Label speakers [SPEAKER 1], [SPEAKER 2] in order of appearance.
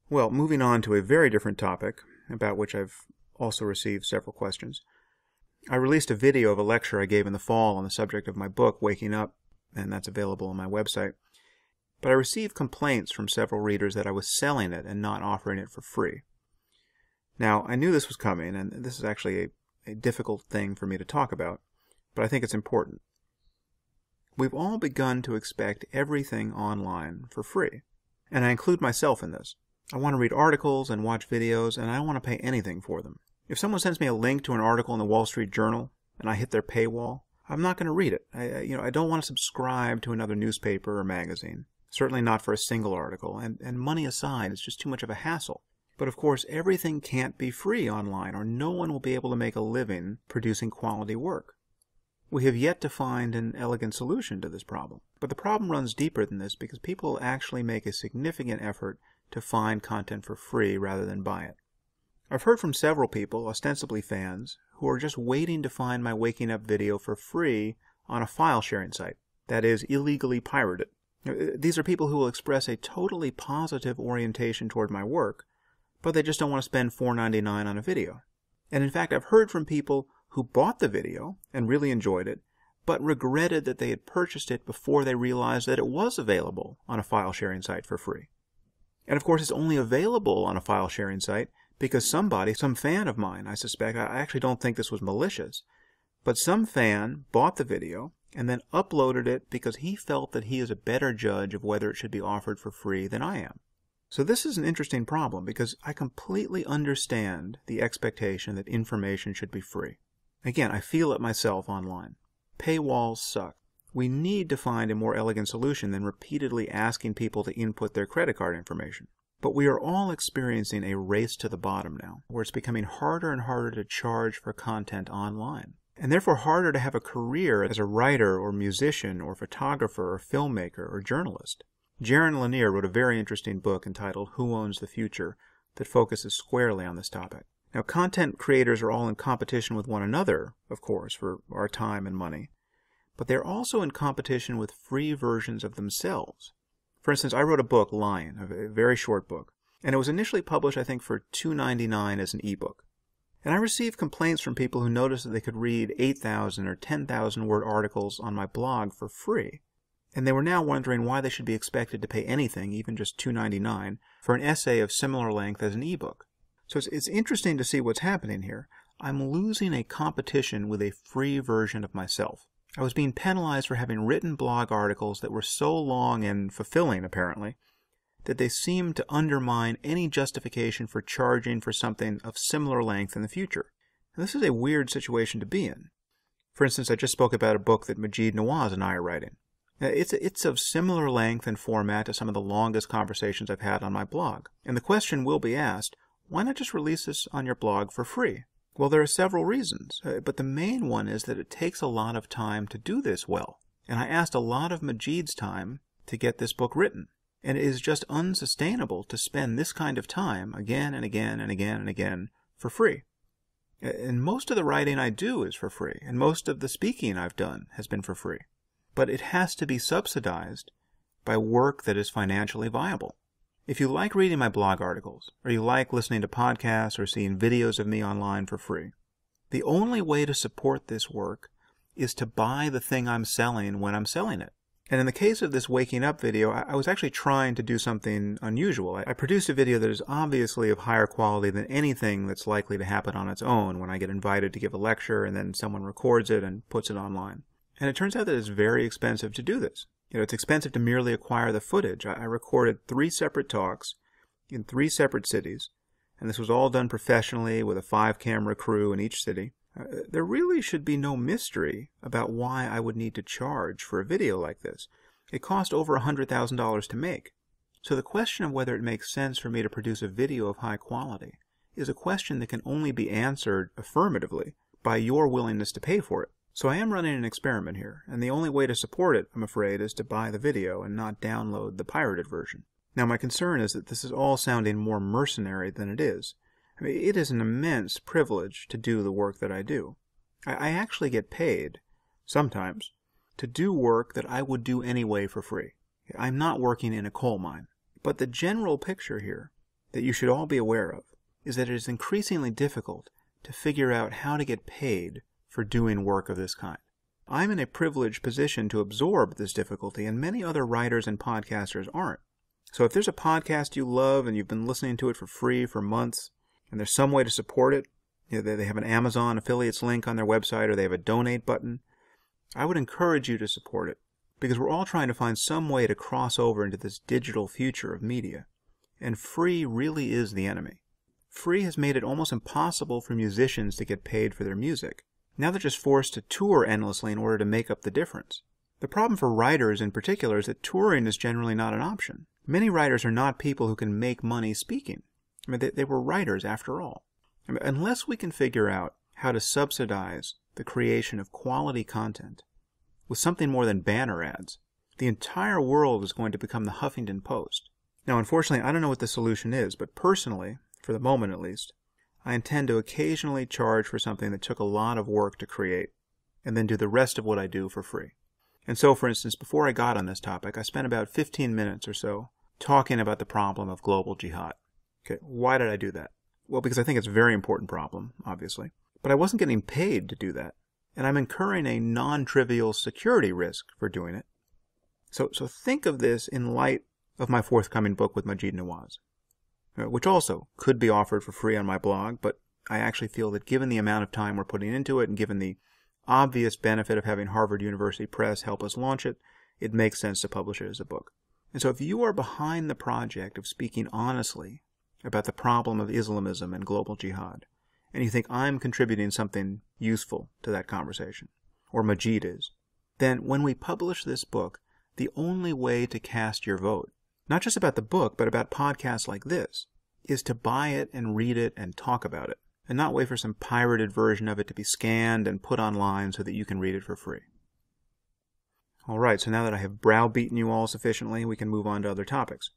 [SPEAKER 1] Well, moving on to a very different topic, about which I've also received several questions. I released a video of a lecture I gave in the fall on the subject of my book, Waking Up, and that's available on my website. But I received complaints from several readers that I was selling it and not offering it for free. Now, I knew this was coming, and this is actually a difficult thing for me to talk about, but I think it's important. We've all begun to expect everything online for free, and I include myself in this. I want to read articles and watch videos, and I don't want to pay anything for them. If someone sends me a link to an article in the Wall Street Journal, and I hit their paywall, I'm not going to read it. I don't want to subscribe to another newspaper or magazine. Certainly not for a single article, and money aside, it's just too much of a hassle. But of course, everything can't be free online, or no one will be able to make a living producing quality work. We have yet to find an elegant solution to this problem. But the problem runs deeper than this because people actually make a significant effort to find content for free rather than buy it. I've heard from several people, ostensibly fans, who are just waiting to find my Waking Up video for free on a file sharing site, that is, illegally pirated. These are people who will express a totally positive orientation toward my work, but they just don't want to spend $4.99 on a video. And in fact, I've heard from people who bought the video and really enjoyed it, but regretted that they had purchased it before they realized that it was available on a file sharing site for free. And of course, it's only available on a file sharing site because somebody, some fan of mine, I suspect, I actually don't think this was malicious, but some fan bought the video and then uploaded it because he felt that he is a better judge of whether it should be offered for free than I am. So this is an interesting problem because I completely understand the expectation that information should be free. Again, I feel it myself online. Paywalls suck. We need to find a more elegant solution than repeatedly asking people to input their credit card information. But we are all experiencing a race to the bottom now, where it's becoming harder and harder to charge for content online, and therefore harder to have a career as a writer or musician or photographer or filmmaker or journalist. Jaron Lanier wrote a very interesting book entitled Who Owns the Future that focuses squarely on this topic. Now, content creators are all in competition with one another, of course, for our time and money, but they're also in competition with free versions of themselves. For instance, I wrote a book, Lion, a very short book, and it was initially published, I think, for $2.99 as an ebook. And I received complaints from people who noticed that they could read 8,000 or 10,000 word articles on my blog for free. And they were now wondering why they should be expected to pay anything, even just $2.99, for an essay of similar length as an ebook. So it's interesting to see what's happening here. I'm losing a competition with a free version of myself. I was being penalized for having written blog articles that were so long and fulfilling, apparently, that they seemed to undermine any justification for charging for something of similar length in the future. And this is a weird situation to be in. For instance, I just spoke about a book that Majid Nawaz and I are writing. It's of similar length and format to some of the longest conversations I've had on my blog. And the question will be asked, why not just release this on your blog for free? Well, there are several reasons, but the main one is that it takes a lot of time to do this well. And I asked a lot of Majid's time to get this book written. And it is just unsustainable to spend this kind of time again and again and again and again for free. And most of the writing I do is for free, and most of the speaking I've done has been for free. But it has to be subsidized by work that is financially viable. If you like reading my blog articles, or you like listening to podcasts or seeing videos of me online for free, the only way to support this work is to buy the thing I'm selling when I'm selling it. And in the case of this Waking Up video, I was actually trying to do something unusual. I produced a video that is obviously of higher quality than anything that's likely to happen on its own when I get invited to give a lecture and then someone records it and puts it online. And it turns out that it's very expensive to do this. It's expensive to merely acquire the footage. I recorded 3 separate talks in 3 separate cities, and this was all done professionally with a 5-camera crew in each city. There really should be no mystery about why I would need to charge for a video like this. It cost over $100,000 to make. So the question of whether it makes sense for me to produce a video of high quality is a question that can only be answered affirmatively by your willingness to pay for it. So I am running an experiment here, and the only way to support it, I'm afraid, is to buy the video and not download the pirated version. Now, my concern is that this is all sounding more mercenary than it is. I mean, it is an immense privilege to do the work that I do. I actually get paid, sometimes, to do work that I would do anyway for free. I'm not working in a coal mine. But the general picture here that you should all be aware of is that it is increasingly difficult to figure out how to get paid for doing work of this kind. I'm in a privileged position to absorb this difficulty, and many other writers and podcasters aren't. So if there's a podcast you love and you've been listening to it for free for months, and there's some way to support it, they have an Amazon affiliates link on their website, or they have a donate button, I would encourage you to support it, because we're all trying to find some way to cross over into this digital future of media. And free really is the enemy. Free has made it almost impossible for musicians to get paid for their music. Now they're just forced to tour endlessly in order to make up the difference. The problem for writers in particular is that touring is generally not an option. Many writers are not people who can make money speaking. I mean, they were writers after all. I mean, unless we can figure out how to subsidize the creation of quality content with something more than banner ads, the entire world is going to become the Huffington Post. Now, unfortunately, I don't know what the solution is, but personally, for the moment at least, I intend to occasionally charge for something that took a lot of work to create, and then do the rest of what I do for free. And so, for instance, before I got on this topic, I spent about 15 minutes or so talking about the problem of global jihad. Okay, why did I do that? Well, because I think it's a very important problem, obviously. But I wasn't getting paid to do that, and I'm incurring a non-trivial security risk for doing it. So think of this in light of my forthcoming book with Maajid Nawaz, which also could be offered for free on my blog, but I actually feel that given the amount of time we're putting into it and given the obvious benefit of having Harvard University Press help us launch it, it makes sense to publish it as a book. And so if you are behind the project of speaking honestly about the problem of Islamism and global jihad, and you think I'm contributing something useful to that conversation, or Maajid is, then when we publish this book, the only way to cast your vote, not just about the book, but about podcasts like this, is to buy it and read it and talk about it, and not wait for some pirated version of it to be scanned and put online so that you can read it for free. All right, so now that I have browbeaten you all sufficiently, we can move on to other topics.